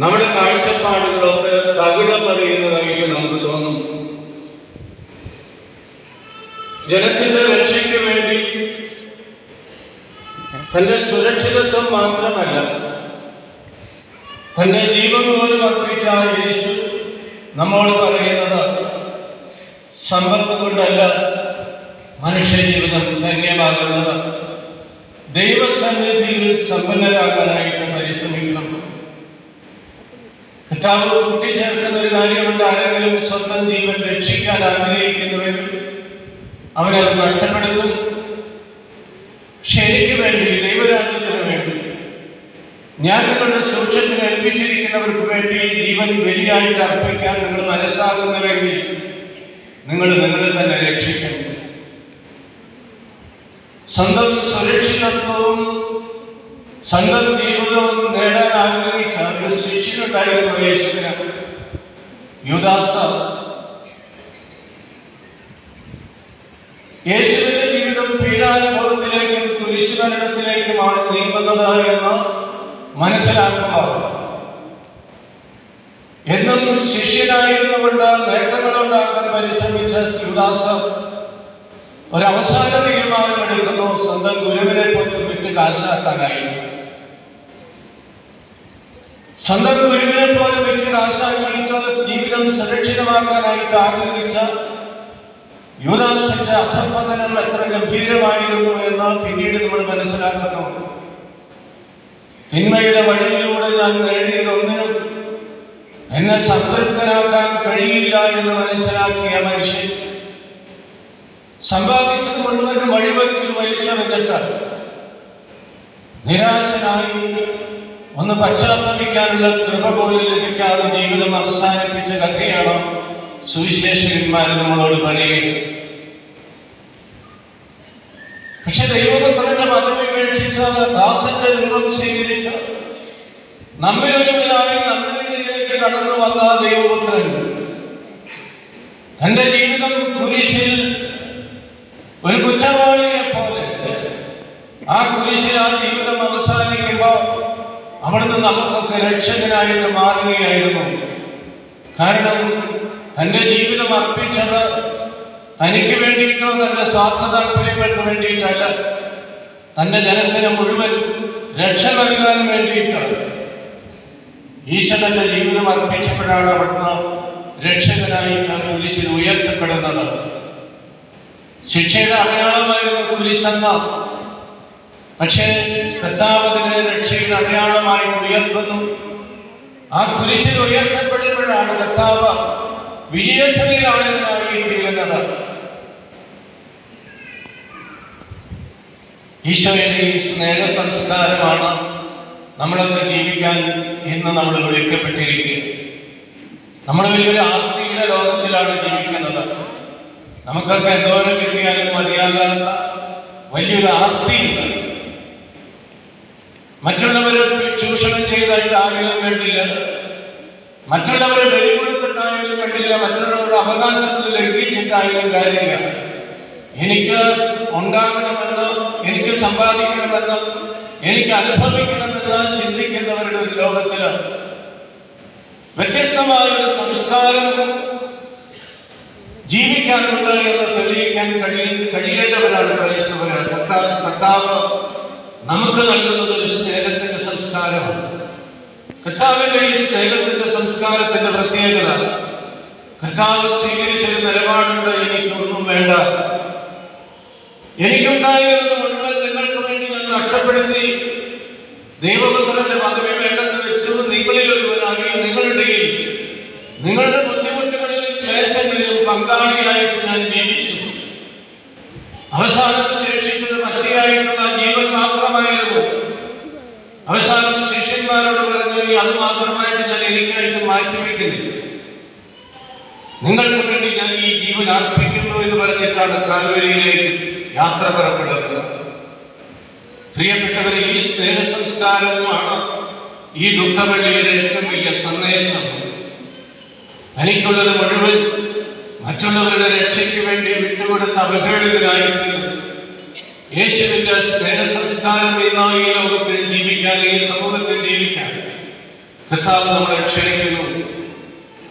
നമ്മുടെ കാഴ്ചപ്പാടുകളൊക്കെ തകിടം മറിയുന്നതായിട്ട് നമുക്ക് തോന്നും. ജനത്തിന്റെ രക്ഷയ്ക്ക് വേണ്ടി തന്റെ സുരക്ഷിതത്വം മാത്രമല്ല, തന്റെ ജീവൻ പോലും അർപ്പിച്ച യേശു നമ്മോട് പറയുന്നത് സമ്പത്ത് കൊണ്ടല്ല മനുഷ്യജീവിതം ധന്യമാകുന്നത്, ദൈവസന്നിധിയിൽ സമ്പന്നരാകാനായിട്ട് പരിശ്രമിക്കണം. കർത്താവ് കൂട്ടിച്ചേർക്കുന്ന ഒരു കാര്യമുണ്ട്. ആരെങ്കിലും സ്വന്തം ജീവൻ രക്ഷിക്കാൻ ആഗ്രഹിക്കുന്നുവെങ്കിൽ അവനത് നഷ്ടപ്പെടുത്തും. പക്ഷെ എനിക്ക് വേണ്ടി, ദൈവരാജ്യത്തിന് വേണ്ടി, ഞാൻ നിങ്ങളുടെ സൂക്ഷ്യത്തിന് ഏൽപ്പിച്ചിരിക്കുന്നവർക്ക് വേണ്ടി ജീവൻ ബലിയായിട്ട് അർപ്പിക്കാൻ നിങ്ങൾ മനസ്സാകുന്നുവെങ്കിൽ നിങ്ങൾ നിങ്ങളെ തന്നെ രക്ഷിക്കണം. സ്വന്തം സുരക്ഷിതത്വവും സ്വന്തം ജീവിതവും നേടാൻ ആഗ്രഹിച്ച ഒരു ശിഷ്യനുണ്ടായിരുന്നു യേശുവിന്. യൂദാസ്. യേശുവിന്റെ ജീവിതം പീഡാനുഭവത്തിലേക്കും കുരിശുമരണത്തിലേക്കുമാണ് നീങ്ങുന്നത് എന്ന് മനസ്സിലാക്കുമ്പോൾ എന്നും ശിഷ്യനായിരുന്നുകൊണ്ട് നേട്ടങ്ങളുണ്ടാക്കാൻ പരിശ്രമിച്ച യൂദാസ് ഒരവസാന തീരുമാനമെടുക്കുന്നു, സ്വന്തം ഗുരുവിനെ പോലും വിറ്റ് കാശാക്കാനായിട്ട്. സ്വന്തം ഗുരുവിനെ പോലും വിറ്റ് കാശാക്കിയിട്ട് ജീവിതം സുരക്ഷിതമാക്കാനായിട്ട് ആഗ്രഹിച്ച യൂദാസിന്റെ അധഃപതനം എത്ര ഗംഭീരമായിരുന്നു എന്ന് പിന്നീട് നമ്മൾ മനസ്സിലാക്കുന്നു. തിന്മയുടെ വഴിയിലൂടെ ഞാൻ നേടിയതൊന്നിനും എന്നെ സംതൃപ്തനാക്കാൻ കഴിയില്ല എന്ന് മനസ്സിലാക്കിയ മനുഷ്യൻ സമ്പാദിച്ചത് മുഴുവൻ വഴിവെക്കിൽ വലിച്ചെറിഞ്ഞിട്ട് നിരാശനായി ഒന്ന് പശ്ചാത്തപിക്കാനുള്ള കൃപ പോലും ലഭിക്കാതെ ജീവിതം അവസാനിപ്പിച്ച കഥയാണ് സുവിശേഷകന്മാർ നമ്മളോട് പറയുക. പക്ഷെ ദൈവപുത്രന്റെ പദവി ഉപേക്ഷിച്ച, ദാസന്റെ രൂപം സ്വീകരിച്ച, നമ്മിലൊരുവനായി നമ്മളിലേക്ക് കടന്നു വന്ന ദൈവപുത്രൻ തന്റെ ജീവിതം കുരിശിൽ ഒരു കുറ്റവാളിയെ പോലെ ആ കുരിശിൽ ആ ജീവിതം അവസാനിക്കുമ്പോൾ അവിടുന്ന് നമുക്കൊക്കെ രക്ഷകനായിട്ട് മാറുകയായിരുന്നു. കാരണം തൻ്റെ ജീവിതം അർപ്പിച്ചത് തനിക്ക് വേണ്ടിയിട്ടോ തൻ്റെ സ്വാർത്ഥ താല്പര്യങ്ങൾക്ക് വേണ്ടിയിട്ടല്ല, തൻ്റെ ജനത്തിന് മുഴുവൻ രക്ഷ നൽകാൻ വേണ്ടിയിട്ടാണ്. ഈശോ തൻ്റെ ജീവിതം അർപ്പിച്ചപ്പോഴാണ് അവിടുന്ന് രക്ഷകനായിട്ട് കുരിശിൽ ഉയർത്തപ്പെടുന്നത്. ശിക്ഷയുടെ അടയാളമായിരുന്നു കുരിശെന്ന, പക്ഷേ കർത്താവ് അതിനെ രക്ഷയുടെ അടയാളമായി ഉയർത്തുന്നു. ആ കുരിശിൽ ഉയർത്തപ്പെടുമ്പോഴാണ് കർത്താവ് വിജയശ്രീലാളിതനായി തീരുന്നത്. ഈശോയുടെ ഈ സ്നേഹ സംസ്കാരമാണ് നമ്മളൊക്കെ ജീവിക്കാൻ ഇന്ന് നമ്മൾ വിളിക്കപ്പെട്ടിരിക്കുക. നമ്മൾ വലിയൊരു ആർത്തിയുടെ ലോകത്തിലാണ് ജീവിക്കുന്നത്. നമുക്കൊക്കെ എന്തോരം കിട്ടിയാലും മതിയാകാത്ത വലിയൊരു ആർത്തിയുണ്ട്. മറ്റുള്ളവരെ ചൂഷണം ചെയ്തായിട്ട് ആരെങ്കിലും വേണ്ടില്ല, മറ്റുള്ളവരെ ബലി കൊടുത്തിട്ടായാലും വേണ്ടില്ല, മറ്റുള്ളവരുടെ അവകാശങ്ങൾ ലംഘിച്ചിട്ടായാലും കാര്യമില്ല. എനിക്ക് ഉണ്ടാകണമെന്ന്, എനിക്ക് സമ്പാദിക്കണമെന്ന്, എനിക്ക് അനുഭവിക്കണമെന്ന് ചിന്തിക്കുന്നവരുടെ ഒരു ലോകത്തിൽ വ്യത്യസ്തമായ ഒരു സംസ്കാരം ജീവിക്കാനുണ്ട് എന്ന് തെളിയിക്കാൻ കഴിയേണ്ടവരാണ് ക്രൈസ്തവര്. കർത്താവ് നമുക്ക് നൽകുന്നത് ഒരു സ്നേഹത്തിന്റെ സംസ്കാരമാണ്. കർത്താവിന്റെ ഈ സ്നേഹത്തിന്റെ സംസ്കാരത്തിന്റെ പ്രത്യേകത, കർത്താവ് സ്വീകരിച്ചൊരു നിലപാടുണ്ട്, എനിക്കൊന്നും വേണ്ട, എനിക്കുണ്ടായിരുന്നത് മുഴുവൻ നിങ്ങൾക്ക് വേണ്ടി ഞാൻ നഷ്ടപ്പെടുത്തി, ദൈവപുത്രന്റെ പദവി വേണ്ടെന്ന് വെച്ചു, നിങ്ങളിൽ ഒരുവനായി നിങ്ങളുടെ ബുദ്ധിമുട്ടുകളിലും ക്ലേശങ്ങളിലും പങ്കാളിയായിട്ട് ഞാൻ ജീവിച്ചു. അവസാനം ശേഷിച്ചത് പച്ചയായിട്ടുള്ള ജീവൻ മാത്രമായിരുന്നു. അവസാനം ശിഷ്യന്മാരോട് പറഞ്ഞു, അത് മാത്രമായിട്ട് ഞാൻ എനിക്കായിട്ട് മാറ്റിവെക്കുന്നില്ല, നിങ്ങൾക്ക് വേണ്ടി ഞാൻ ഈ ജീവൻ അർപ്പിക്കുന്നു എന്ന് പറഞ്ഞിട്ടാണ് കാൽവരിയിലേക്ക് യാത്ര പുറപ്പെടുന്നത്. പ്രിയപ്പെട്ടവരെ, ഈ സ്നേഹ സംസ്കാരവുമാണ് ഈ ദുഃഖവെള്ളിയുടെ ഏറ്റവും വലിയ സന്ദേശം. തനിക്കുള്ളത് മുഴുവൻ മറ്റുള്ളവരുടെ രക്ഷയ്ക്ക് വേണ്ടി വിട്ടുകൊടുത്ത അവഹേളിതനായിട്ട് യേശുവിന്റെ സ്നേഹ സംസ്കാരം ഇന്ന് ഈ ലോകത്തിൽ ജീവിക്കാൻ, ഈ സമൂഹത്തിൽ ജീവിക്കാൻ കർത്താവ് നമ്മളെ ക്ഷണിക്കുന്നു.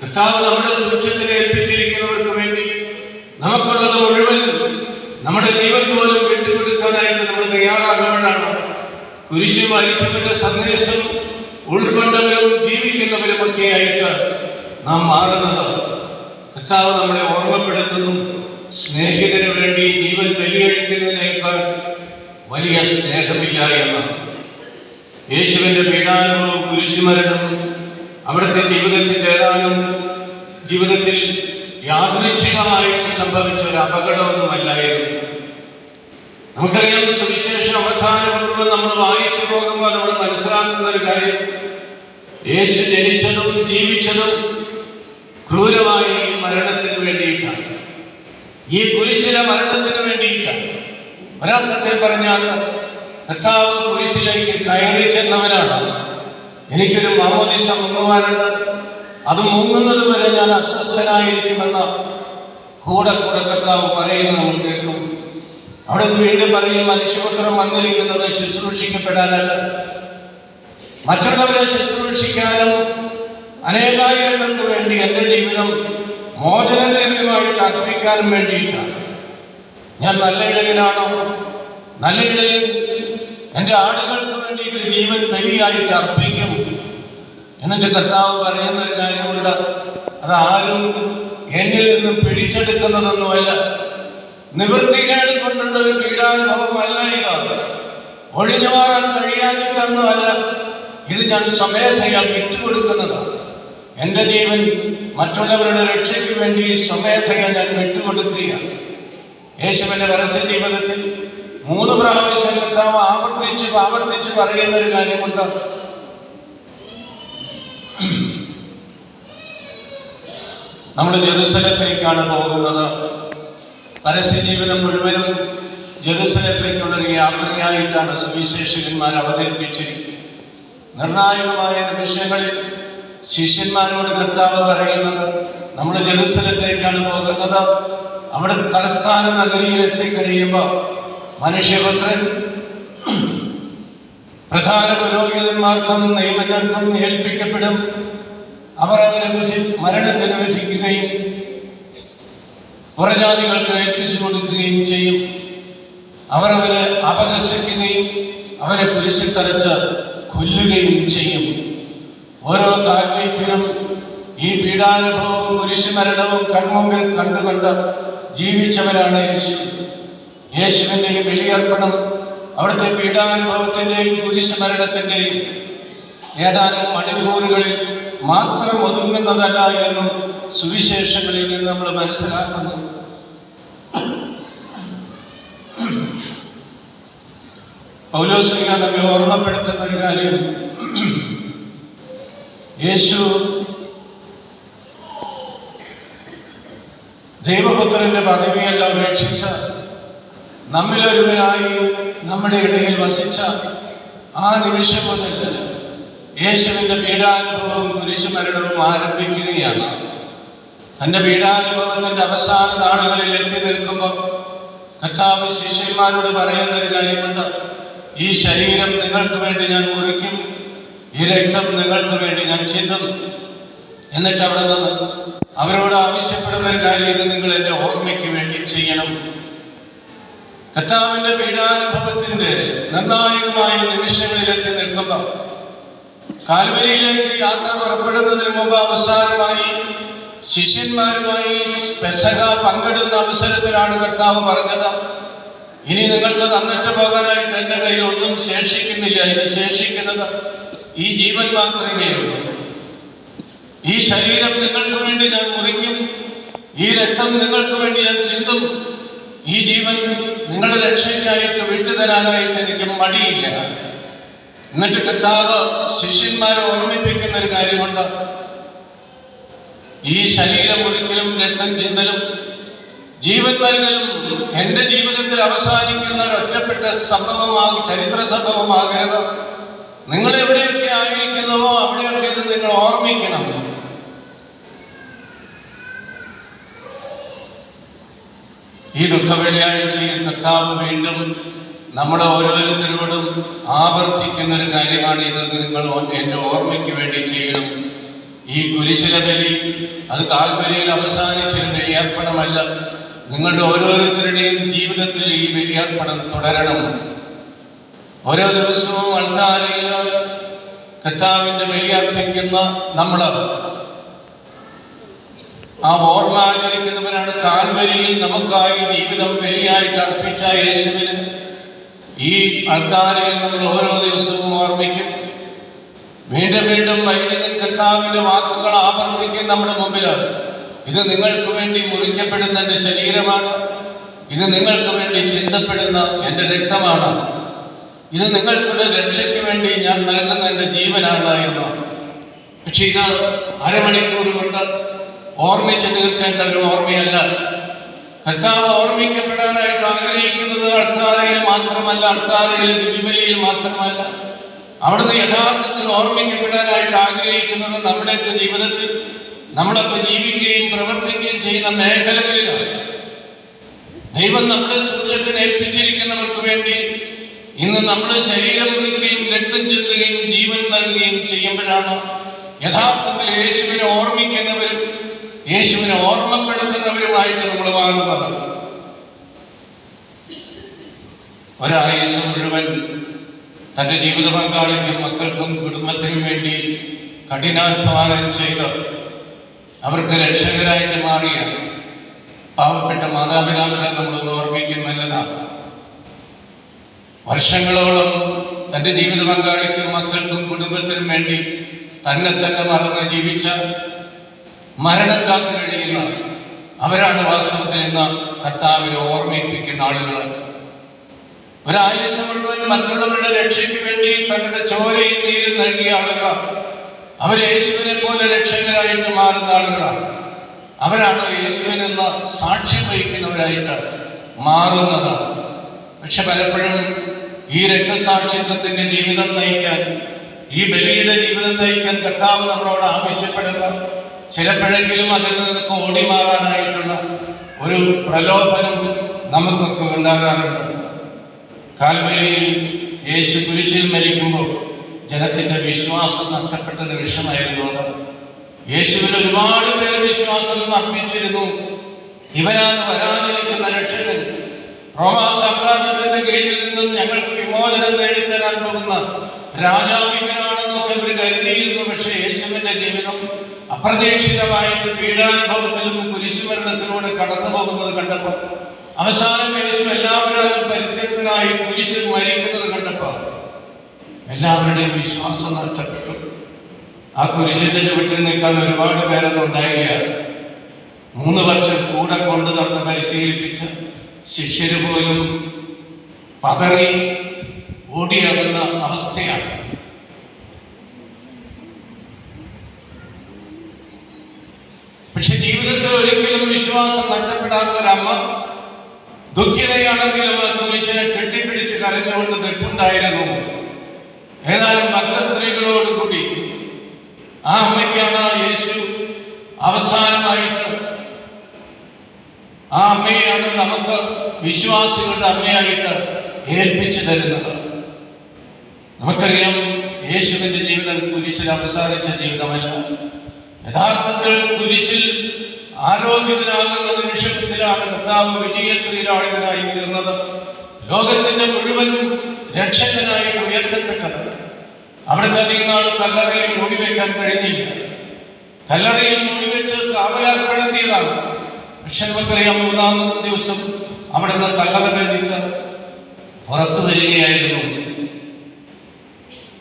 കർത്താവ് നമ്മുടെ സൂക്ഷ്യത്തിന് ഏൽപ്പിച്ചിരിക്കുന്നവർക്ക് വേണ്ടി നമുക്കുള്ളത് മുഴുവൻ, നമ്മുടെ ജീവൻ പോലും വിട്ടുകൊടുക്കാനായിട്ട് നമ്മൾ തയ്യാറാകുമ്പോഴാണ് കുരിശിൽ മരിച്ചവരുടെ സന്ദേശം ഉൾക്കൊണ്ടവരും ജീവിക്കുന്നവരുമൊക്കെ ആയിട്ട് നാം മാറുന്നത്. കർത്താവ് നമ്മളെ ഓർമ്മപ്പെടുത്തുന്നു, സ്നേഹിതന് വേണ്ടി ജീവൻ ബലിയഴിക്കുന്നതിനേക്കാൾ വലിയ സ്നേഹമില്ല എന്ന്. യേശുവിൻ്റെ പീഡാനുഭവവും കുരിശുമരണവും അവിടുത്തെ ജീവിതത്തിൽ യാദൃച്ഛികമായിട്ട് സംഭവിച്ച ഒരു അപകടമൊന്നുമല്ലായിരുന്നു. നമുക്കറിയാം, സുവിശേഷ അവധാനപൂർവ്വം നമ്മൾ വായിച്ചു പോകുമ്പോൾ നമ്മൾ മനസ്സിലാക്കുന്ന ഒരു കാര്യം, യേശു ജനിച്ചതും ജീവിച്ചതും ക്രൂരമായി മരണത്തിന് വേണ്ടിയിട്ടാണ്. ഈ കുരിശിലെ മരണത്തിന് വേണ്ടിയിട്ടാണ്. ഒരർത്ഥത്തിൽ പറഞ്ഞാൽ കർത്താവ് കുരിശിലേക്ക് കയറി ചെന്നവരാണ്. എനിക്കൊരു മാമോദിസ മുങ്ങുവാനുണ്ട്, അത് മുങ്ങുന്നത് വരെ ഞാൻ അസ്വസ്ഥനായിരിക്കുമെന്ന് കൂടെ കർത്താവ് പറയുന്നത് നമ്മൾ കേൾക്കും. അവിടെ വീണ്ടും പറയും, മനുഷ്യപുത്രം വന്നിരിക്കുന്നത് ശുശ്രൂഷിക്കപ്പെടാനല്ല, മറ്റുള്ളവരെ ശുശ്രൂഷിക്കാനും അനേകായിരങ്ങൾക്ക് വേണ്ടി എൻ്റെ ജീവിതം മോചനദ്രവ്യമായിട്ട് അർപ്പിക്കാനും വേണ്ടിയിട്ടാണ്. ഞാൻ നല്ല ഇടയനാണോ? നല്ല ഇടയൻ എൻ്റെ ആടുകൾക്ക് വേണ്ടിയിട്ട് ജീവൻ ബലിയായിട്ട് അർപ്പിക്കും. എന്നിട്ട് കർത്താവ് പറയുന്ന ഒരു കാര്യമുണ്ട്, അതാരും എന്നിൽ നിന്നും പിടിച്ചെടുക്കുന്നതൊന്നുമല്ല, നിവൃത്തികേട് കൊണ്ടുള്ള ഒരു പീഡാനുഭവമല്ല ഇത്, ഒഴിഞ്ഞു മാറാൻ കഴിയാഞ്ഞിട്ടൊന്നുമല്ല, ഇത് ഞാൻ സ്വമേധയാ വിട്ടുകൊടുക്കുന്നതാണ്. എൻ്റെ ജീവൻ മറ്റുള്ളവരുടെ രക്ഷയ്ക്ക് വേണ്ടി സ്വമേധയാ ഞാൻ വിട്ടുകൊടുക്കുകയാണ്. യേശുവിൻ്റെ പരസ്യ ജീവിതത്തിൽ 3 പ്രാവശ്യം കർത്താവ് ആവർത്തിച്ച് പറയുന്ന ഒരു കാര്യമുണ്ട്. നമ്മൾ ജെറുസലത്തേക്കാണ് പോകുന്നത്. പരസ്യ ജീവിതം മുഴുവനും ജെറുസലത്തേക്കുള്ളൊരു യാത്രയായിട്ടാണ് സുവിശേഷകന്മാർ അവതരിപ്പിച്ചിരിക്കുന്നത്. നിർണായകമായ നിമിഷങ്ങളിൽ ശിഷ്യന്മാരോട് കർത്താവ് പറയുന്നത്, നമ്മൾ ജെറുസലത്തേക്കാണ് പോകുന്നത്. അവിടെ തലസ്ഥാന നഗരിയിൽ എത്തിക്കഴിയുമ്പോൾ മനുഷ്യപുത്രൻ പ്രധാന പുരോഹിതന്മാർക്കും നിയമജ്ഞർക്കും ഏൽപ്പിക്കപ്പെടും. അവർ അവനെ മരണത്തിന് വിധിക്കുകയും പുറജാതികൾക്ക് ഏൽപ്പിച്ചു കൊടുക്കുകയും ചെയ്യും. അവർ അവനെ അപഹസിക്കുകയും അവനെ കുരിശിൽ തറച്ച് കൊല്ലുകയും ചെയ്യും. ഓരോ കാൽവയ്പിനും ഈ പീഡാനുഭവവും കുരിശുമരണവും കൺമുമ്പിൽ കണ്ടുകൊണ്ട് ജീവിച്ചവരാണ് യേശു. യേശുവിൻ്റെ ഈ ബലിയർപ്പണം അവിടുത്തെ പീഡാനുഭവത്തിൻ്റെയും കുരിശുമരണത്തിൻ്റെയും ഏതാനും മണിക്കൂറുകളിൽ മാത്രം ഒതുങ്ങുന്നതല്ല എന്നും സുവിശേഷങ്ങളിൽ നിന്ന് നമ്മൾ മനസ്സിലാക്കുന്നു. പൗലോസ്ലീഹ നമ്മെ ഓർമ്മപ്പെടുത്തുന്ന ഒരു കാര്യം, യേശു ദൈവപുത്രന്റെ പദവിയല്ല ഉപേക്ഷിച്ച നമ്മിലൊരുവനായി നമ്മുടെ ഇടയിൽ വസിച്ച ആ നിമിഷം മുതൽ യേശുവിൻ്റെ പീഡാനുഭവവും കുരിശുമരണവും ആരംഭിക്കുകയാണ്. തൻ്റെ പീഡാനുഭവത്തിൻ്റെ അവസാന നാളുകളിൽ എത്തി നിൽക്കുമ്പോൾ കർത്താവ് ശിഷ്യന്മാരോട് പറയുന്നൊരു കാര്യമുണ്ട്, ഈ ശരീരം നിങ്ങൾക്ക് വേണ്ടി ഞാൻ മുറിക്കും, ഈ രക്തം നിങ്ങൾക്ക് വേണ്ടി ഞാൻ ചിന്തും. എന്നിട്ട് അവിടെ നിന്ന് അവരോട് ആവശ്യപ്പെടുന്ന ഒരു കാര്യം, ഇത് നിങ്ങൾ എൻ്റെ ഓർമ്മയ്ക്ക് വേണ്ടി ചെയ്യണം. കർത്താവിൻ്റെ പീഡാനുഭവത്തിൻ്റെ നിർണായകമായ നിമിഷങ്ങളിലെത്തി നിൽക്കുമ്പോൾ കാൽവരിയിലേക്ക് യാത്ര പുറപ്പെടുന്നതിന് മുമ്പ് അവസാനമായി ശിഷ്യന്മാരുമായി പെസഹ പങ്കിടുന്ന അവസരത്തിലാണ് കർത്താവ് പറഞ്ഞത്, ഇനി നിങ്ങൾക്ക് തന്നിട്ട് പോകാനായിട്ട് എൻ്റെ കയ്യിൽ ഒന്നും ശേഷിക്കുന്നില്ല, ഇനി ശേഷിക്കുന്നത് ഈ ജീവൻ മാത്രമേ ഉള്ളൂ. ഈ ശരീരം നിങ്ങൾക്ക് വേണ്ടി ഞാൻ മുറിക്കും, ഈ രക്തം നിങ്ങൾക്ക് വേണ്ടി ഞാൻ ചിന്തും, ഈ ജീവൻ നിങ്ങളുടെ രക്ഷയ്ക്കായിട്ട് വിട്ടുതരാനായിട്ട് എനിക്ക് മടിയില്ല. എന്നിട്ട് കർത്താവ് ശിഷ്യന്മാരെ ഓർമ്മിപ്പിക്കുന്ന ഒരു കാര്യമുണ്ട്, ഈ ശരീരം ഒരിക്കലും രക്തം ചിന്തലും ജീവൻ നൽകലും എൻ്റെ ജീവിതത്തിൽ അവസാനിക്കുന്ന ഒരു ഒറ്റപ്പെട്ട ചരിത്ര സംഭവമാകരുത്. നിങ്ങൾ എവിടെയൊക്കെ ആയിരിക്കുന്നുവോ അവിടെയൊക്കെ ഇത് നിങ്ങൾ ഓർമ്മിക്കണം. ഈ ദുഃഖ വെള്ളിയാഴ്ചയിൽ കർത്താവ് വീണ്ടും നമ്മൾ ഓരോരുത്തരോടും ആവർത്തിക്കുന്ന ഒരു കാര്യമാണ്. ഇത് നിങ്ങൾ എൻ്റെ ഓർമ്മയ്ക്ക് വേണ്ടി ചെയ്യണം. ഈ കുരിശിലെ ബലി അത് കാൽവരിയിൽ അവസാനിച്ചൊരു ബലിയർപ്പണമല്ല. നിങ്ങളുടെ ഓരോരുത്തരുടെയും ജീവിതത്തിൽ ഈ ബലിയർപ്പണം തുടരണം. ഓരോ ദിവസവും അൾത്താരയിൽ കർത്താവിൻ്റെ ബലിയർപ്പിക്കുന്ന നമ്മൾ ആ ഓർമ്മ ആചരിക്കുന്നവരാണ്. കാൽവരിയിൽ നമുക്കായി ജീവിതം ബലിയായിട്ട് അർപ്പിച്ച യേശുവിന് ഈ അൾത്താരയിൽ നമ്മൾ ഓരോ ദിവസവും ഓർമ്മിക്കും. വീണ്ടും വീണ്ടും വൈദികൻ കർത്താവിൻ്റെ വാക്കുകൾ ആവർത്തിക്കും നമ്മുടെ മുമ്പിൽ. ഇത് നിങ്ങൾക്ക് വേണ്ടി മുറിക്കപ്പെടുന്ന എൻ്റെ ശരീരമാണ്, ഇത് നിങ്ങൾക്ക് വേണ്ടി ചിന്തപ്പെടുന്ന എൻ്റെ രക്തമാണ്, ഇത് നിങ്ങൾക്കുള്ള രക്ഷയ്ക്ക് വേണ്ടി ഞാൻ നൽകുന്ന എൻ്റെ ജീവനാണ് എന്ന്. പക്ഷെ ഇത് അരമണിക്കൂർ കൊണ്ട് ഓർമ്മിച്ച് തീർക്കേണ്ട ഒരു ഓർമ്മയല്ല. കർത്താവ് ഓർമ്മിക്കപ്പെടാനായിട്ട് ആഗ്രഹിക്കുന്നത് അൾത്താരയിൽ മാത്രമല്ല, അൾത്താരയിൽ ദിവ്യബലിയിൽ മാത്രമല്ല. അവിടുന്ന് യഥാർത്ഥത്തിൽ ഓർമ്മിക്കപ്പെടാനായിട്ട് ആഗ്രഹിക്കുന്നത് നമ്മുടെയൊക്കെ ജീവിതത്തിൽ നമ്മളൊക്കെ ജീവിക്കുകയും പ്രവർത്തിക്കുകയും ചെയ്യുന്ന മേഖലകളിലാണ്. ദൈവം നമ്മുടെ സൂക്ഷ്യത്തിന് ഏൽപ്പിച്ചിരിക്കുന്നവർക്ക് വേണ്ടി ഇന്ന് നമ്മൾ ശരീരം മുറിക്കുകയും രക്തം ചിന്തുകയും ജീവൻ നൽകുകയും ചെയ്യുമ്പോഴാണ് യഥാർത്ഥത്തിൽ യേശുവിനെ ഓർമ്മിക്കുന്നവരും യേശുവിനെ ഓർമ്മപ്പെടുത്തുന്നവരുമായിട്ട് നമ്മൾ മാറുന്നത്. ഒരായുസ് മുഴുവൻ തൻ്റെ ജീവിത പങ്കാളിക്കും മക്കൾക്കും കുടുംബത്തിനും വേണ്ടി കഠിനാധ്വാനം ചെയ്ത് അവർക്ക് രക്ഷകരായിട്ട് മാറിയ പാവപ്പെട്ട മാതാപിതാക്കളെ നമ്മളൊന്ന് ഓർമ്മിക്കും. നല്ലതാണ്. വർഷങ്ങളോളം തൻ്റെ ജീവിത പങ്കാളിക്കും മക്കൾക്കും കുടുംബത്തിനും വേണ്ടി തന്നെ മറന്ന് ജീവിച്ച മരണം കാത്തു കഴിയുന്ന അവരാണ് വാസ്തവത്തിൽ ഇന്ന് കർത്താവിനെ ഓർമ്മിപ്പിക്കുന്ന ആളുകൾ. ഒരായുസ് മുഴുവൻ മറ്റുള്ളവരുടെ രക്ഷയ്ക്ക് വേണ്ടി തങ്ങളുടെ ചോരയും നീരും നൽകിയ ആളുകളാണ്. അവർ യേശുവിനെ പോലെ രക്ഷകരായിട്ട് മാറുന്ന ആളുകളാണ്. അവരാണ് യേശുവിനെന്ന് സാക്ഷ്യം വഹിക്കുന്നവരായിട്ട് മാറുന്നതാണ്. പക്ഷെ പലപ്പോഴും ഈ രക്തസാക്ഷിത്വത്തിൻ്റെ ജീവിതം നയിക്കാൻ, ഈ ബലിയുടെ ജീവിതം നയിക്കാൻ കർത്താവ് നമ്മളോട് ആവശ്യപ്പെടുന്ന ചിലപ്പോഴെങ്കിലും അതിൽ നിന്നൊക്കെ ഓടി മാറാനായിട്ടുള്ള ഒരു പ്രലോഭനം നമുക്കൊക്കെ ഉണ്ടാകാറുണ്ട്. കാൽവരിയിൽ യേശു കുരിശിൽ മരിക്കുമ്പോൾ ജനത്തിൻ്റെ വിശ്വാസം നഷ്ടപ്പെട്ട നിമിഷമായിരുന്നു അത്. യേശുവിൽ ഒരുപാട് പേര് വിശ്വാസം അർപ്പിച്ചിരുന്നു. ഇവരാണ് വരാനിരിക്കുന്ന രക്ഷകൻ, റോമാ സാമ്രാജ്യത്തിന്റെ കീഴിൽ നിന്നും ഞങ്ങൾക്ക് വിമോചനം നേടിത്തരാൻ പോകുന്ന രാജാവിനാണെന്നൊക്കെ ഇവർ കരുതിയിരുന്നു. പക്ഷേ യേശുവിന്റെ ജീവിതം അപ്രതീക്ഷിതമായിട്ട് പീഡാനുഭവത്തിലും കുരിശുമരണത്തിലൂടെ കടന്നു പോകുന്നത് കണ്ടപ്പോൾ, അവസാനം യേശു എല്ലാവരും പരിത്യക്തനായി കുരിശിൽ മരിക്കുന്നത് കണ്ടപ്പോൾ എല്ലാവരുടെയും വിശ്വാസം നഷ്ടപ്പെട്ടു. ആ കുരിശിന്റെ ചുവട്ടിൽ നിൽക്കാൻ ഒരുപാട് പേരൊന്നും ഉണ്ടായില്ല. 3 വർഷം കൂടെ കൊണ്ടു നടന്ന് പരിശീലിപ്പിച്ച ശിഷ്യര് പോലും പതറി ഓടിയാകുന്ന അവസ്ഥയാണ്. പക്ഷെ ജീവിതത്തിൽ ഒരിക്കലും വിശ്വാസം നഷ്ടപ്പെടാത്ത ഒരമ്മ ദുഃഖിതയാണെങ്കിലും ആ കുരിശിനെ കെട്ടിപ്പിടിച്ച് കരഞ്ഞുകൊണ്ട് നിൽപ്പുണ്ടായിരുന്നു. ഏതാനും ഭക്തസ്ത്രീകളോടുകൂടി ആ അമ്മയ്ക്കാണ് യേശു അവസാനമായിട്ട്, ആ അമ്മയാണ് നമുക്ക് വിശ്വാസികളുടെ അമ്മയായിട്ട് ഏൽപ്പിച്ചു തരുന്നത്. നമുക്കറിയാം, യേശുവിന്റെ ജീവിതം കുരിശിൽ അവസാനിച്ച ജീവിതമല്ല. യഥാർത്ഥത്തിൽ കുരിശിൽ ആരോഗ്യത്തിനാകുന്ന നിമിഷത്തിലാണ് കർത്താവ് വിജയശ്രീലാളിതനായി തീർന്നത്. ലോകത്തിന്റെ മുഴുവനും രക്ഷകനായിട്ട് ഉയർത്തപ്പെട്ടത്. അവിടുത്തെ അധികം നാൾ കല്ലറയിൽ മൂടിവെക്കാൻ കഴിഞ്ഞില്ല. കല്ലറയിൽ മൂടിവെച്ച് കാവലാർപ്പെടുത്തിയതാണ്. പക്ഷെ നമുക്കറിയാം, 3-ാം ദിവസം അവിടെ നിന്ന് കല്ലറ ഭേദിച്ച് പുറത്തു വരികയായിരുന്നു.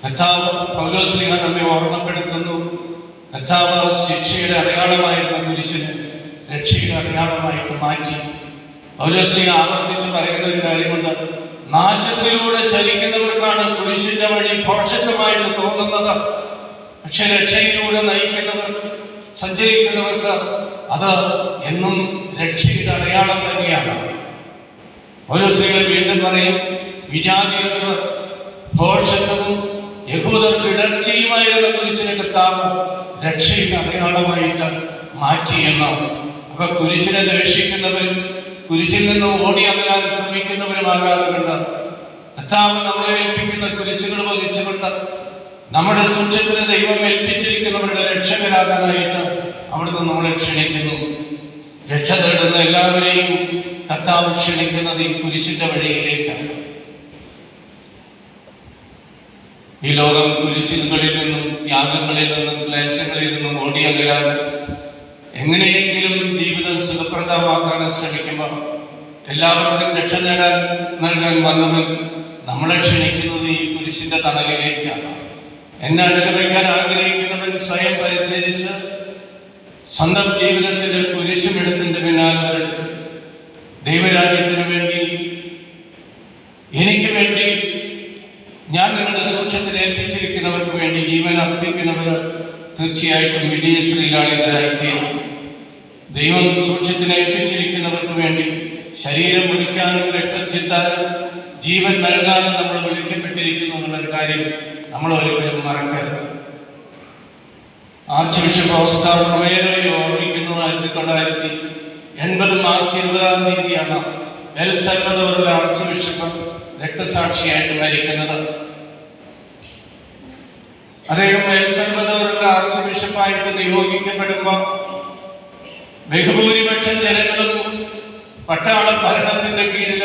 കർത്താവ് പൗലോസ്ലീഹ നമ്മെ ഓർമ്മപ്പെടുത്തുന്നു. കർത്താവ് ശിക്ഷയുടെ അടയാളമായിരുന്ന കുരിശിനെ രക്ഷയുടെ അടയാളമായിട്ട് മാറ്റി. പൗലോസ്ലീഹ ആവർത്തിച്ച് പറയുന്ന ഒരു കാര്യമുണ്ട്: നാശത്തിലൂടെ ചലിക്കുന്നവർക്കാണ് കുരിശിന്റെ വഴി ഭോഷത്വമായിട്ട് തോന്നുന്നത്. പക്ഷെ രക്ഷയിലൂടെ നയിക്കുന്നവർ, സഞ്ചരിക്കുന്നവർക്ക് അത് എന്നും രക്ഷയുടെ അടയാളം തന്നെയാണ്. പൗലോസ്ലീഹ വീണ്ടും പറയും, വിജാതിയർക്ക് ഭോഷത്വവും യഹൂദർക്ക് ഇടർച്ചയുമായിരുന്ന കുരിശിനെ കർത്താവ് രക്ഷയുടെ അടയാളമായിട്ട് മാറ്റിയെന്ന്. അപ്പൊ കുരിശിനെ ദ്വേഷിക്കുന്നവരും കുരിശിൽ നിന്ന് ഓടി അകലാൻ ശ്രമിക്കുന്നവരുമാകാതെ കണ്ട് കർത്താവ് നമ്മളെ ഏൽപ്പിക്കുന്ന കുരിശുകൾ വഹിച്ചുകൊണ്ട് നമ്മുടെ സൂക്ഷ്യത്തിന് ദൈവം ഏൽപ്പിച്ചിരിക്കുന്നവരുടെ രക്ഷകരാകാനായിട്ട് അവിടുന്ന് നമ്മളെ ക്ഷണിക്കുന്നു. രക്ഷ തേടുന്ന എല്ലാവരെയും കർത്താവ് ക്ഷണിക്കുന്നത് ഈ കുരിശിന്റെ വഴിയിലേക്കാണ്. ഈ ലോകം കുരിശുകളിൽ നിന്നും ത്യാഗങ്ങളിൽ നിന്നും ക്ലേശങ്ങളിൽ നിന്നും ഓടിയകലാൻ എങ്ങനെയെങ്കിലും ജീവിതം സുഖപ്രദമാക്കാൻ ശ്രമിക്കുമ്പോൾ എല്ലാവർക്കും രക്ഷ നൽകാൻ വന്നവൻ നമ്മളെ ക്ഷണിക്കുന്നത് ഈ കുരിശിന്റെ തണലിലേക്കാണ്. എന്നെ അനുഗമിക്കാൻ ആഗ്രഹിക്കുന്നവൻ സ്വയം പരിത്യജിച്ച് സ്വന്തം ജീവിതത്തിന്റെ കുരിശുമെടുത്തിന്റെ പിന്നാലെ വരട്ടെ. ദൈവരാജ്യത്തിന് വേണ്ടി, എനിക്ക് വേണ്ടി, ഞാൻ നിങ്ങളുടെ സൂക്ഷ്യത്തിന് ഏൽപ്പിച്ചിരിക്കുന്നവർക്ക് വേണ്ടി ജീവൻ അർപ്പിക്കുന്നവർ തീർച്ചയായിട്ടും വിജയശ്രീയിലാണ് ഇതിനായിത്തീരും. ദൈവം സൂക്ഷ്യത്തിന് ഏൽപ്പിച്ചിരിക്കുന്നവർക്ക് വേണ്ടി ശരീരം മുറിക്കാനും രക്തം ചിന്താനും ജീവൻ നൽകാനും നമ്മൾ വിളിക്കപ്പെട്ടിരിക്കുന്നു എന്നുള്ളൊരു കാര്യം നമ്മൾ ഒരിക്കലും മറക്കരുത്. ആർച്ച് ബിഷപ്പ് ഓസ്കാർ റൊമേരോയെ ഓർമ്മിക്കുന്നു. 1980 മാർച്ച് 20 എൽ സൽവദോറിലെ ആർച്ച് ബിഷപ്പ് രക്തസാക്ഷിയായിട്ട് മരിക്കുന്നത്. അദ്ദേഹം എൽ സൽവദോറിലെ ആർച്ച് ബിഷപ്പായിട്ട് നിയോഗിക്കപ്പെടുമ്പോൾ ബഹുഭൂരിപക്ഷം ജനങ്ങളും പട്ടാള ഭരണത്തിന്റെ കീഴിൽ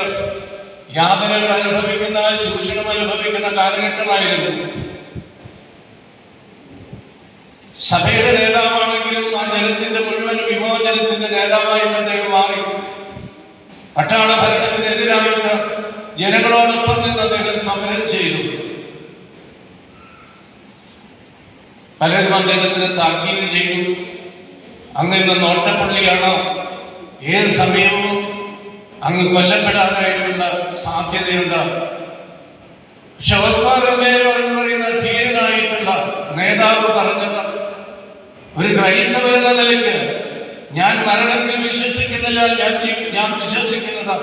യാതനകൾ അനുഭവിക്കുന്ന, ചൂഷണം അനുഭവിക്കുന്ന കാലഘട്ടമായിരുന്നു. സഭയുടെ നേതാവാണെങ്കിലും ആ ജനത്തിന്റെ മുഴുവൻ വിമോചനത്തിന്റെ നേതാവായിട്ട് അദ്ദേഹം മാറി. പട്ടാള ഭരണത്തിനെതിരായിട്ട് ജനങ്ങളോടൊപ്പം നിന്ന് അദ്ദേഹം സമരം ചെയ്തു. പലരും അദ്ദേഹത്തിന് താക്കീത് ചെയ്തു. അങ്ങ് നോട്ടപ്പള്ളിയാണ്, ഏത് സമയവും അങ്ങ് കൊല്ലപ്പെടാനായിട്ടുള്ള സാധ്യതയുണ്ട്. പക്ഷെ ഓസ്കാർ റൊമേരോ എന്ന് പറയുന്ന ധീരനായിട്ടുള്ള നേതാവ് പറഞ്ഞത്, ഒരു ക്രൈസ്തവൻ എന്ന നിലയ്ക്ക് ഞാൻ മരണത്തിൽ വിശ്വസിക്കുന്നില്ല, ഞാൻ വിശ്വസിക്കുന്നത്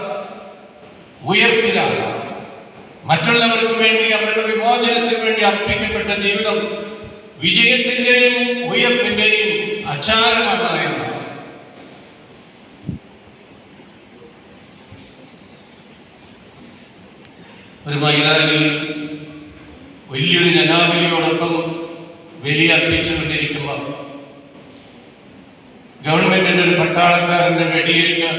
ഉയർപ്പിലാണ്. മറ്റുള്ളവർക്ക് വേണ്ടി, അവരുടെ വിമോചനത്തിന് വേണ്ടി അർപ്പിക്കപ്പെട്ട ജീവിതം വിജയത്തിന്റെയും ഉയർപ്പിന്റെയും അച്ചാരമാണ് എന്ന്. ഒരു മൈതാനിയിൽ വലിയൊരു ജനാവലിയോടൊപ്പം ബലിയർപ്പിച്ചുകൊണ്ടിരിക്കുമ്പോൾ ഗവൺമെന്റിന്റെ ഒരു പട്ടാളക്കാരന്റെ വെടിയേറ്റ്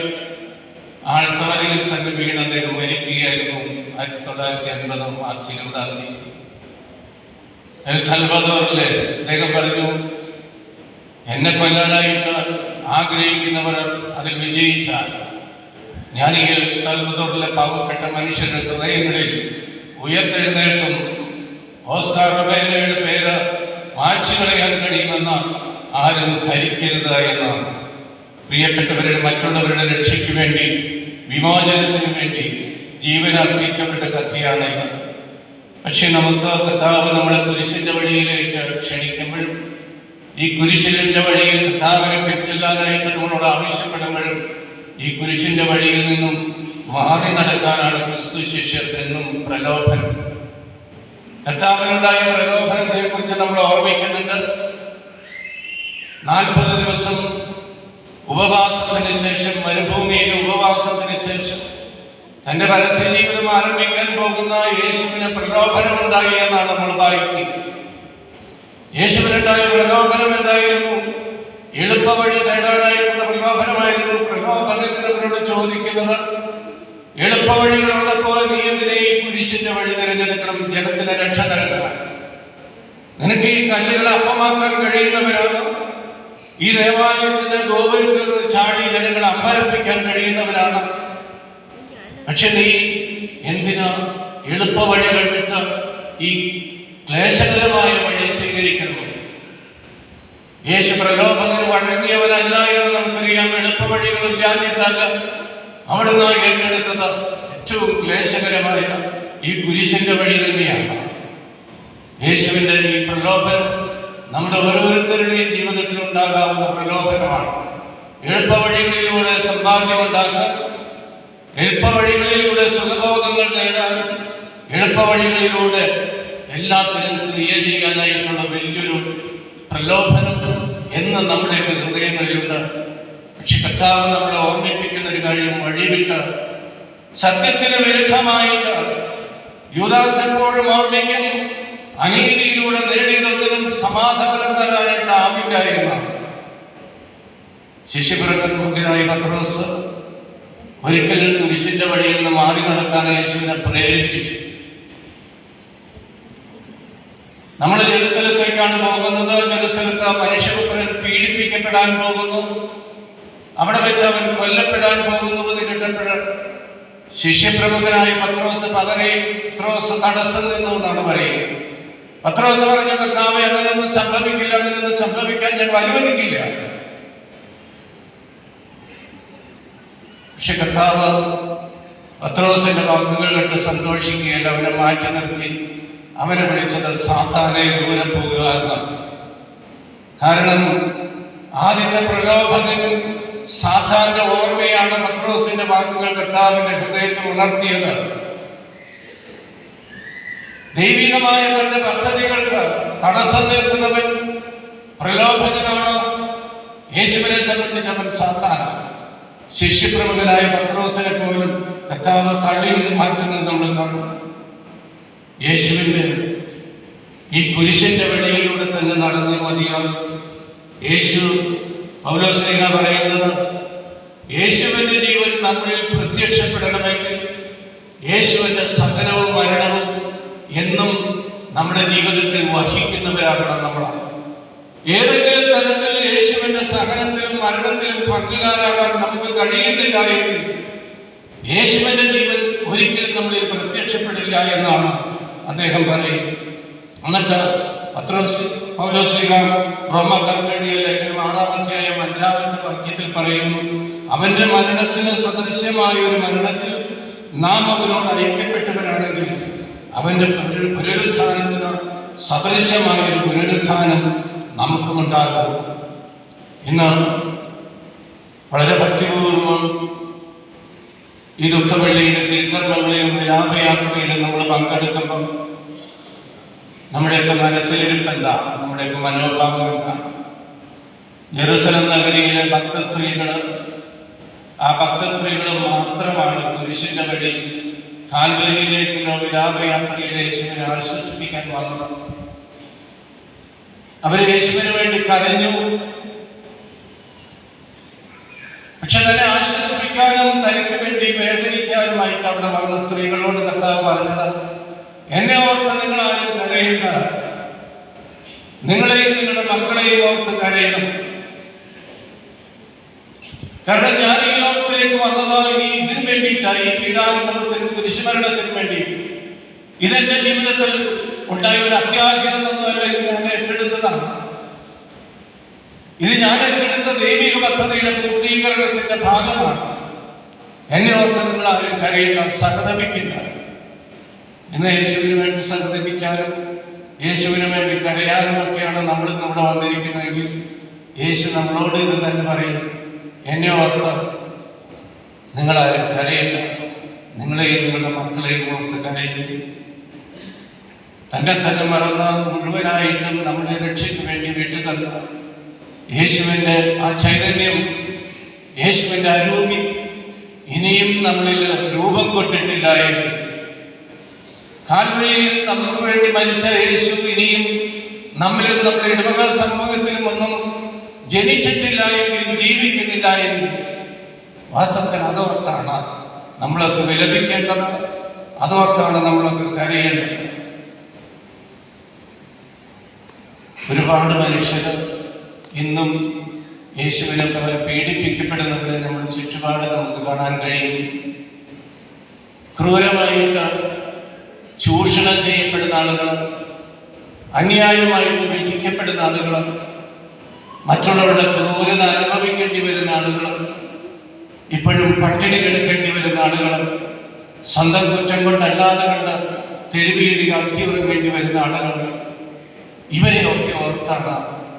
ആൾത്താരയിൽ തന്നെ വീണ് അദ്ദേഹം മരിക്കുകയായിരുന്നു. 1980 മാർച്ച് 20 എൽ സൽവദോറിലെ അദ്ദേഹം പറഞ്ഞു, എന്നെ കൊല്ലാനായിട്ട് ആഗ്രഹിക്കുന്നവർ അതിൽ വിജയിച്ചാൽ ഞാൻ ഈ എൽ സൽവദോറിലെ പാവപ്പെട്ട മനുഷ്യരുടെ ഹൃദയങ്ങളിൽ ഉയർത്തെഴുന്നേൽക്കും. ഓസ്കാർ റൊമേരോയുടെ പേര് മായ്ച്ചു കളയാൻ കഴിയുമെന്ന് ആരും ധരിക്കരുത് എന്ന്. പ്രിയപ്പെട്ടവരുടെ, മറ്റുള്ളവരുടെ രക്ഷയ്ക്ക് വേണ്ടി, വിമോചനത്തിന് വേണ്ടി ജീവൻ അർപ്പിച്ചവരുടെ കഥയാണ് ഇത്. പക്ഷെ നമുക്ക് കർത്താവ് നമ്മളെ കുരിശിന്റെ വഴിയിലേക്ക് ക്ഷണിക്കുമ്പോഴും, ഈ കുരിശിന്റെ വഴിയിൽ കർത്താവിനെ പിൻചെല്ലാനായിട്ട് നമ്മളോട് ആവശ്യപ്പെടുമ്പോഴും, ഈ കുരിശിന്റെ വഴിയിൽ നിന്നും മാറി നടക്കാനാണ് ക്രിസ്തു ശിഷ്യർക്ക് എന്നും പ്രലോഭനം. കർത്താവിനുണ്ടായ പ്രലോഭനത്തെ കുറിച്ച് നമ്മൾ ഓർമ്മിക്കുന്നുണ്ട്. 40 ദിവസം ഉപവാസത്തിന് ശേഷം, മരുഭൂമിയിലെ ഉപവാസത്തിന് ശേഷം തന്റെ പരസ്യ ജീവിതം ആരംഭിക്കാൻ പോകുന്ന യേശുവിന് പ്രലോഭനമുണ്ടായി എന്നാണ് നമ്മൾ വായിക്കുന്നത്. യേശുവിനുണ്ടായ പ്രലോഭനം എന്തായിരുന്നു? എളുപ്പവഴി തേടാനായിട്ടുള്ള പ്രലോഭനമായിരുന്നു. പ്രലോഭനത്തിനവരോട് ചോദിക്കുന്നത്, എളുപ്പവഴികളുള്ളപ്പോൾ നീ എന്തിനെ ഈ കുരിശിന്റെ വഴി തിരഞ്ഞെടുക്കണം? ജനത്തിന് രക്ഷ നൽകാൻ നിനക്ക് ഈ കല്ലുകളെ അപ്പമാക്കാൻ കഴിയുന്നവരാണ്. ഈ ദേവാലയത്തിന്റെ ഗോപുരത്തിൽ നിന്ന് ചാടി ജനങ്ങളെ അമ്പരപ്പിക്കാൻ കഴിയുന്നവരാണ്. പക്ഷെ നീ എന്തിനാ എളുപ്പവഴികൾ വിട്ട് ഈ ക്ലേശകരമായ വഴി സ്വീകരിക്കണം? യേശു പ്രലോഭനത്തിന് വഴങ്ങിയവനല്ല എന്ന് നമുക്കറിയാം. എളുപ്പവഴികൾ ഇല്ലാഞ്ഞിട്ടല്ല അവിടുന്ന് ഏറ്റെടുത്തത് ഏറ്റവും ക്ലേശകരമായ ഈ കുരിശിന്റെ വഴി തന്നെയാണ്. യേശുവിന്റെ ഈ പ്രലോഭനം നമ്മുടെ ഓരോരുത്തരുടെയും ജീവിതത്തിൽ ഉണ്ടാകാവുന്ന പ്രലോഭനമാണ്. എളുപ്പവഴികളിലൂടെ സമ്പാദ്യമുണ്ടാക്കാൻ, എളുപ്പവഴികളിലൂടെ സുഖഭോഗങ്ങൾ നേടാൻ, എളുപ്പവഴികളിലൂടെ എല്ലാത്തിനും ക്രിയ ചെയ്യാനായിട്ടുള്ള വലിയൊരു പ്രലോഭനം എന്ന് നമ്മുടെയൊക്കെ ഹൃദയങ്ങളിലുണ്ട്. പക്ഷെ കർത്താവ് നമ്മളെ ഓർമ്മിപ്പിക്കുന്ന ഒരു കാര്യം, വഴിവിട്ട് സത്യത്തിന് വിരുദ്ധമായിട്ട് യൂദാസ് എപ്പോഴും ഓർമ്മിക്കും, അനീതിയിലൂടെ നേടിയതൊന്നിനും സമാധാനം തരാനായിട്ട് ആവില്ലായിരുന്ന ശിഷ്യപ്രമുഖനായ പത്രോസ് ഒരിക്കൽ കുരിശിന്റെ വഴിയിൽ നിന്ന് മാറി നടക്കാൻ യേശുവിനെ പ്രേരിപ്പിച്ചു. നമ്മൾ ജെറുസലത്തേക്കാണ് പോകുന്നത്. ജെറുസലത്ത് മനുഷ്യപുത്രൻ പീഡിപ്പിക്കപ്പെടാൻ പോകുന്നു, അവിടെ വെച്ച് അവൻ കൊല്ലപ്പെടാൻ പോകുന്നു എന്ന് കേട്ടപ്പോൾ ശിഷ്യപ്രമുഖനായ പത്രോസ് പതറി. പത്രോസ് തടസ്സം നിന്നു എന്നാണ് പറയുക. പത്രോസ് പറഞ്ഞു, കർത്താവേ, അങ്ങനെയൊന്നും സംഭവിക്കില്ല, അങ്ങനെയൊന്നും സംഭവിക്കാൻ ഞങ്ങൾ അനുവദിക്കില്ല. പക്ഷെ കർത്താവ് പത്രോസിന്റെ വാക്കുകൾ കേട്ട് സന്തോഷിക്കുകയല്ല, അവനെ മാറ്റി നിർത്തി അവനെ വിളിച്ചത് സാത്താനെ ദൂരെ പോകുക എന്നാണ്. കാരണം ആദ്യത്തെ പ്രലോഭകൻ സാത്താന്റെ ഓർമ്മയാണ് പത്രോസിന്റെ വാക്കുകൾ കർത്താവിന്റെ ഹൃദയത്തിൽ ഉണർത്തിയത്. ദൈവികമായ തന്റെ പദ്ധതികൾക്ക് തടസ്സം നിൽക്കുന്നവൻ പ്രലോഭകനാണ്. യേശുവിനെ സംബന്ധിച്ച് അവൻ സാത്താനാണ്. ശിഷ്യപ്രമുഖനായ പത്രോസിനെ പോലും കർത്താവ് തള്ളി മാറ്റുന്നത് നമ്മൾ കാണും. യേശുവിന്റെ ഈ കുരിശിന്റെ വഴിയിലൂടെ തന്നെ നടന്നേ മതിയാകും. യേശു പൗലോസ്ലീഹ പറയുന്നത്, യേശുവിന്റെ ജീവൻ നമ്മളിൽ പ്രത്യക്ഷപ്പെടണമെങ്കിൽ യേശുവിന്റെ സഹനവും മരണവും എന്നും നമ്മുടെ ജീവിതത്തിൽ വഹിക്കുന്നവരാകണം നമ്മളാണ്. ഏതെങ്കിലും തരത്തിൽ യേശുവിന്റെ സഹനത്തിലും മരണത്തിലും പങ്കുകാരാകാൻ നമുക്ക് കഴിയുന്നില്ല എങ്കിൽ യേശുവിന്റെ ജീവൻ ഒരിക്കലും നമ്മളിൽ പ്രത്യക്ഷപ്പെടില്ല എന്നാണ് അദ്ദേഹം പറയുന്നത്. എന്നിട്ട് പൗലോസ്ലീഹ റോമാക്കാർക്ക് എഴുതിയ ലേഖനം 6-ാം അധ്യായം 5-ാമത്തെ വാക്യത്തിൽ പറയുന്നു, അവന്റെ മരണത്തിന് സദൃശ്യമായ ഒരു മരണത്തിൽ നാം അവനോട് ഐക്യപ്പെട്ടവരാണെങ്കിൽ അവന്റെ പുനരുത്ഥാനത്തിന് സദൃശ്യമായ ഒരു പുനരുത്ഥാനം നമുക്കുമുണ്ടാകും. ഇന്ന് വളരെ ഭക്തിപൂർവം ഈ ദുഃഖവെള്ളിയുടെ തിരുക്കർമ്മങ്ങളിലും വിലാപയാത്രയിലും നമ്മൾ പങ്കെടുക്കുമ്പോൾ നമ്മുടെയൊക്കെ മനസ്സിലിരിപ്പ് എന്താണ്? നമ്മുടെയൊക്കെ മനോഭാവം എന്താണ്? ജെറുസലം നഗരിയിലെ ഭക്തസ്ത്രീകൾ, ആ ഭക്തസ്ത്രീകൾ മാത്രമാണ് കുരിശിന്റെ വഴി കാൽവരിയിലേക്കുള്ള വിലാപയാത്രയിൽ യേശുവിനെ ആശ്വസിപ്പിക്കാൻ വന്നത്. അവര് യേശുവിന് വേണ്ടി കരഞ്ഞു. പക്ഷെ തന്നെ ആശ്വസിപ്പിക്കാനും തനിക്ക് വേണ്ടി വേദനിക്കാനുമായിട്ട് അവിടെ വന്ന സ്ത്രീകളോട് കർത്താവ് പറഞ്ഞത്, എന്നെ ഓർത്ത് നിങ്ങൾ ആരും കരയില്ല, നിങ്ങളെയും നിങ്ങളുടെ മക്കളെയും ഓർത്ത് കരയണം. കാരണം ഞാൻ ഈ ലോകത്തിലേക്ക് വന്നത് ഇതിന് വേണ്ടിയിട്ടാണ്, ഈ പീഡാനുഭവത്തിനും കുരിശുമരണത്തിനും വേണ്ടിയിട്ട്. ഇതെന്റെ ജീവിതത്തിൽ ഉണ്ടായ ഒരു അത്യാഹിതമെന്നല്ല, ഇത് ഞാൻ ഏറ്റെടുത്തതാണ്. ഇത് ഞാൻ ഏറ്റെടുത്ത ദൈവിക പദ്ധതിയുടെ പൂർത്തീകരണത്തിന്റെ ഭാഗമാണ്. എന്നെ ഓർത്ത് നിങ്ങൾ ആരും കരയില്ല, സഹതപിക്കില്ല. ഇന്ന് യേശുവിന് വേണ്ടി സഹതപിക്കാനും യേശുവിന് വേണ്ടി കരയാനും ഒക്കെയാണ് നമ്മളിന്ന് ഇവിടെ വന്നിരിക്കുന്നതെങ്കിൽ യേശു നമ്മളോട് ഇത് തന്നെ പറയും, എന്നെ ഓർത്ത് നിങ്ങളാരും കരയില്ല, നിങ്ങളെയും നിങ്ങളുടെ മക്കളെയും ഓർത്ത് കരയില്ല. തന്നെ മറന്ന മുഴുവനായിട്ടും നമ്മുടെ രക്ഷയ്ക്ക് വേണ്ടി വിട്ടുതന്ന യേശുവിൻ്റെ ആ ചൈതന്യം, യേശുവിൻ്റെ അരൂപി ഇനിയും നമ്മളിൽ രൂപം കൊണ്ടിട്ടില്ല എങ്കിൽ, കാൽവരിയിൽ നമുക്ക് വേണ്ടി മരിച്ച യേശു ഇനിയും നമ്മളിൽ നമ്മുടെ ഇടവക സമൂഹത്തിലും ഒന്നും ജനിച്ചിട്ടില്ല എങ്കിൽ, ജീവിക്കുന്നില്ല എങ്കിൽ, വാസ്തവത്തിൽ അതോർത്താണ് നമ്മളൊക്കെ വിലപിക്കേണ്ടത്, അതോർത്താണ് നമ്മളൊക്കെ കരയേണ്ടത്. ഒരുപാട് മനുഷ്യർ ഇന്നും യേശുവിനെ പോലെ പീഡിപ്പിക്കപ്പെടുന്നവരെ നമ്മുടെ ചുറ്റുപാട് നമുക്ക് കാണാൻ കഴിയും. ക്രൂരമായിട്ട് ചൂഷണം ചെയ്യപ്പെടുന്ന ആളുകൾ, അന്യായമായിട്ട് വിധിക്കപ്പെടുന്ന ആളുകൾ, മറ്റുള്ളവരുടെ ക്രൂരത അനുഭവിക്കേണ്ടി വരുന്ന ആളുകൾ, ഇപ്പോഴും പട്ടിണി കിടക്കേണ്ടി വരുന്ന ആളുകൾ, സ്വന്തം കുറ്റം കൊണ്ടല്ലാതെ കണ്ട് തെരുവീതിയിൽ അത്തിയുറങ്ങേണ്ടി വരുന്ന ആളുകൾ, ഇവരെയൊക്കെ ഓർത്താണ്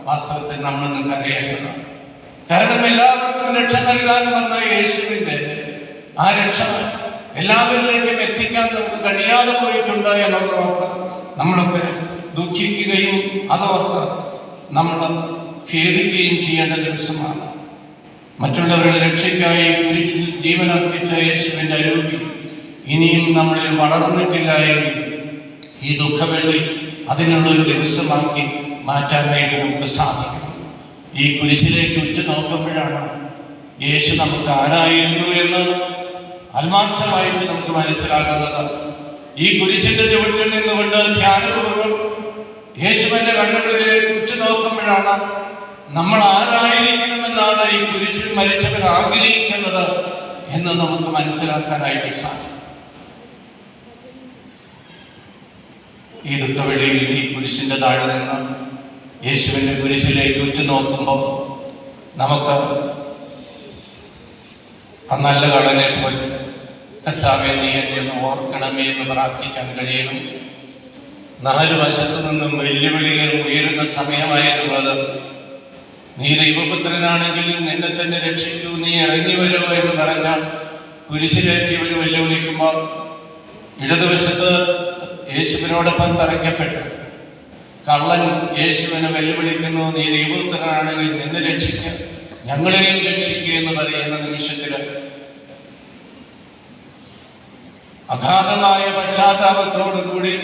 വാസ്തവത്തിൽ നമ്മളിന്ന് കരയേണ്ടത്. കാരണം എല്ലാവർക്കും രക്ഷ നൽകാൻ വന്ന യേശുവിൻ്റെ ആ രക്ഷ എല്ലാവരിലേക്കും എത്തിക്കാൻ നമുക്ക് കഴിയാതെ പോയിട്ടുണ്ട് എന്നുള്ളതോർത്ത് നമ്മളൊക്കെ ദുഃഖിക്കുകയും അതോർത്ത് നമ്മൾ ഖേദിക്കുകയും ചെയ്യേണ്ട ദിവസമാണ്. മറ്റുള്ളവരുടെ രക്ഷയ്ക്കായി കുരിശിൽ ജീവനർപ്പിച്ച യേശുവിൻ്റെ അരൂപി ഇനിയും നമ്മളിൽ വളർന്നിട്ടില്ല എങ്കിൽ ഈ ദുഃഖവെള്ളി അതിനുള്ളൊരു ദിവസമാക്കി മാറ്റാനായിട്ട് നമുക്ക് സാധിക്കണം. ഈ കുരിശിലേക്ക് ഉറ്റുനോക്കുമ്പോഴാണ് യേശു നമുക്ക് ആരായിരുന്നു എന്ന് ആത്മാർത്ഥമായിട്ട് നമുക്ക് മനസ്സിലാകുന്നത്. ഈ കുരിശിന്റെ ചുവട്ടിൽ നിന്നുകൊണ്ട് ധ്യാനപൂർവ്വം യേശുവിന്റെ കണ്ണുകളിലേക്ക് ഉറ്റുനോക്കുമ്പോഴാണ് നമ്മൾ ആരായിരിക്കണമെന്നാണ് ഈ കുരിശിൽ മരിച്ചവർ ആഗ്രഹിക്കുന്നത് എന്ന് നമുക്ക് മനസ്സിലാക്കാനായിട്ട് സാധിക്കും. ഈ ദുഃഖവെളിയിൽ ഈ കുരിശിന്റെ താഴെ നിന്ന് യേശുവിന്റെ കുരിശിലേക്ക് ഉറ്റുനോക്കുമ്പോൾ നമുക്ക് ആ നല്ല കള്ളനെ പോലെ കർത്താവേ നീ എന്നെ ഒന്ന് ഓർക്കണമേ എന്ന് പ്രാർത്ഥിക്കാൻ കഴിയണം. 4 വശത്തു നിന്നും വെല്ലുവിളികൾ ഉയരുന്ന സമയമായിരുന്നു അത്. നീ ദൈവപുത്രനാണെങ്കിൽ നിന്നെ തന്നെ രക്ഷിക്കൂ, നീ ഇറങ്ങി വരുമോ എന്ന് പറഞ്ഞ കുരിശിലേക്ക് ഇവർ വെല്ലുവിളിക്കുമ്പോൾ ഇടതുവശത്ത് യേശുവിനോടൊപ്പം തറയ്ക്കപ്പെട്ടു കള്ളൻ യേശുവിനെ വെല്ലുവിളിക്കുന്നു, നീ ദൈവപുത്രനാണെങ്കിൽ നിന്നെ രക്ഷിക്കുക, ഞങ്ങളെയും രക്ഷിക്കുക എന്ന് പറയുന്ന നിമിഷത്തിൽ അഗാധമായ പശ്ചാത്താപത്തോടുകൂടി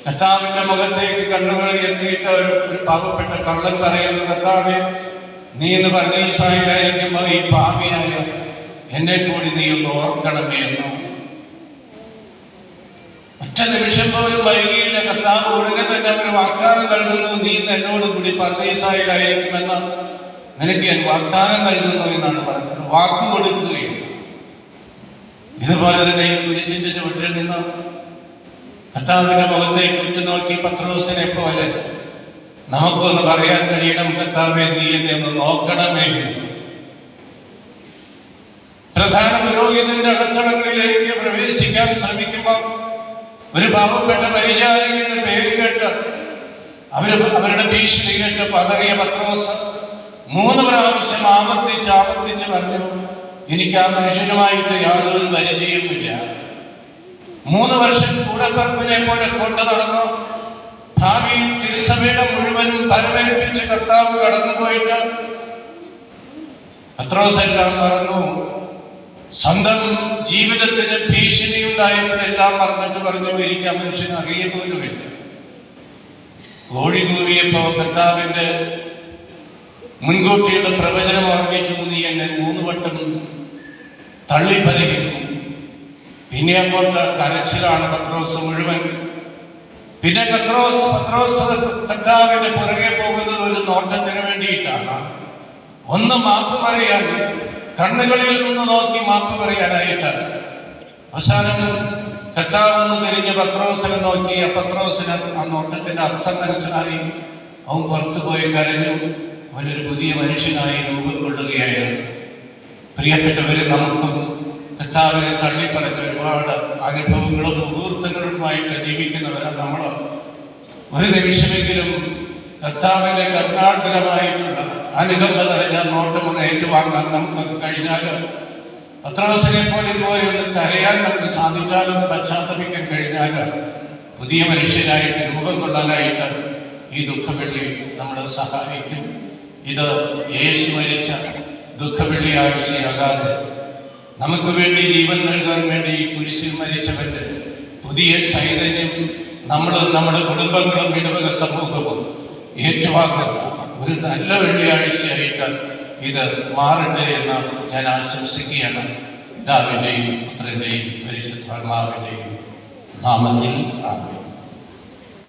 കർത്താവിന്റെ മുഖത്തേക്ക് കണ്ണുകൾ എത്തിയിട്ട് ഒരു പാവപ്പെട്ട കള്ളൻ പറയുന്നു, കർത്താവേ നീ എന്ന് പരദീസായിലായിരിക്കുമ്പോൾ ഈ പാപിയായ എന്നെ കൂടി നീ ഒന്ന് ഓർക്കണമേ എന്ന്. ഒറ്റ നിമിഷം പോലും വൈകിയില്ല. കർത്താവ് ഉടനെ തന്നെ അവർ വാഗ്ദാനം നൽകുന്നു, നീ എന്നോട് കൂടി പരദീസായിലായിരിക്കുമെന്ന് നിനക്ക് ഞാൻ വാഗ്ദാനം നൽകുന്നു എന്നാണ് പറഞ്ഞത്. വാക്ക് കൊടുക്കുകയും ഇതുപോലെ തന്നെ ഈ കുരിശിന്റെ ചുവട്ടിൽ നിന്ന് കർത്താവിന്റെ മുഖത്തേക്ക് ഉറ്റുനോക്കി പത്രോസിനെ പോലെ നമുക്കൊന്ന് പറയാൻ കഴിയണം, കർത്താവേ നീ എന്നെ ഒന്ന് നോക്കണമേ. പ്രധാന പുരോഹിതന്റെ അകത്തളങ്ങളിലേക്ക് പ്രവേശിക്കാൻ ശ്രമിക്കുമ്പോൾ ഒരു പാവപ്പെട്ട പരിചാരകരുടെ പേര് കേട്ട് അവരുടെ ഭീഷണി കേട്ട് പതറിയ പത്രോസ് 3 പ്രാവശ്യം ആവർത്തിച്ച് പറഞ്ഞു, എനിക്ക് ആ മനുഷ്യനുമായിട്ട് യാതൊരു പരിചയവുമില്ല. 3 വർഷം കൂടപ്പിറപ്പിനെ പോലെ കൊണ്ടു നടന്നു. ഭാവിയിൽ തിരുസഭയുടെ മുഴുവനും പരമേൽപ്പിച്ച് കർത്താവ് കടന്നുപോയിട്ട് പത്രോസ് എല്ലാം മറന്നു. സ്വന്തം ജീവിതത്തിന് ഭീഷണി ഉണ്ടായപ്പോഴെല്ലാം മറന്നിട്ട് പറഞ്ഞു, എനിക്ക് ആ മനുഷ്യനെ അറിയ പോലുമില്ല. കോഴി കൂവിയപ്പോ കർത്താവിന്റെ മുൻകൂട്ടിയുള്ള പ്രവചനം ഓർമ്മിച്ചു, നീ എന്നെ 3 വട്ടം തള്ളിപ്പറയുന്നു. പിന്നെ അങ്ങോട്ട് കരച്ചിലാണ് പത്രോസ് മുഴുവൻ. പിന്നെ പത്രോസ് കർത്താവിന്റെ പുറകെ പോകുന്നത് ഒരു നോട്ടത്തിന് വേണ്ടിയിട്ടാണ്. ഒന്ന് മാപ്പ് പറയാൻ, കണ്ണുകളിൽ നിന്ന് നോക്കി മാപ്പ് പറയാനായിട്ട്. അവസാനം കർത്താവ് ഒന്ന് തിരിഞ്ഞ് പത്രോസിനെ നോക്കി. ആ പത്രോസിന് ആ നോട്ടത്തിന്റെ അർത്ഥം മനസ്സിലായി. അവൻ പുറത്തു പോയി കരഞ്ഞു. അവനൊരു പുതിയ മനുഷ്യനായി രൂപം കൊള്ളുകയായിരുന്നു. പ്രിയപ്പെട്ടവരെ, നമുക്കും കർത്താവിനെ തള്ളിപ്പറഞ്ഞ ഒരുപാട് അനുഭവങ്ങളും മുഹൂർത്തങ്ങളുമായിട്ട് ജീവിക്കുന്നവരാണ് നമ്മൾ. ഒരു നിമിഷമെങ്കിലും കർത്താവിന്റെ കരുണാകരമായിട്ടുള്ള അനുകമ്പ നിറഞ്ഞ നോട്ടം ഒന്ന് ഏറ്റുവാങ്ങാൻ നമുക്ക് കഴിഞ്ഞാൽ, പത്രോസിനെ പോലെ ഇതുപോലെ ഒന്ന് കരയാൻ നമുക്ക് സാധിച്ചാലൊന്ന് പശ്ചാത്തപിക്കാൻ കഴിഞ്ഞാൽ, പുതിയ മനുഷ്യരായിട്ട് രൂപം കൊള്ളാനായിട്ട് ഈ ദുഃഖവെള്ളി നമ്മളെ സഹായിക്കും. ഇത് യേശു മരിച്ച ദുഃഖവെള്ളിയാഴ്ചയാകാതെ നമുക്ക് വേണ്ടി ജീവൻ നൽകാൻ വേണ്ടി ഈ കുരിശിൽ മരിച്ചവന്റെ പുതിയ ചൈതന്യം നമ്മളും നമ്മുടെ കുടുംബങ്ങളും ഇടവക സമൂഹവും ഏറ്റുവാങ്ങുന്ന ഒരു നല്ല വെള്ളിയാഴ്ചയായിട്ട് ഇത് മാറട്ടെ എന്ന് ഞാൻ ആശംസിക്കുകയാണ്. പിതാവിൻ്റെയും പുത്രൻ്റെയും പരിശുദ്ധാത്മാവിൻ്റെയും നാമത്തിൽ ആമേൻ.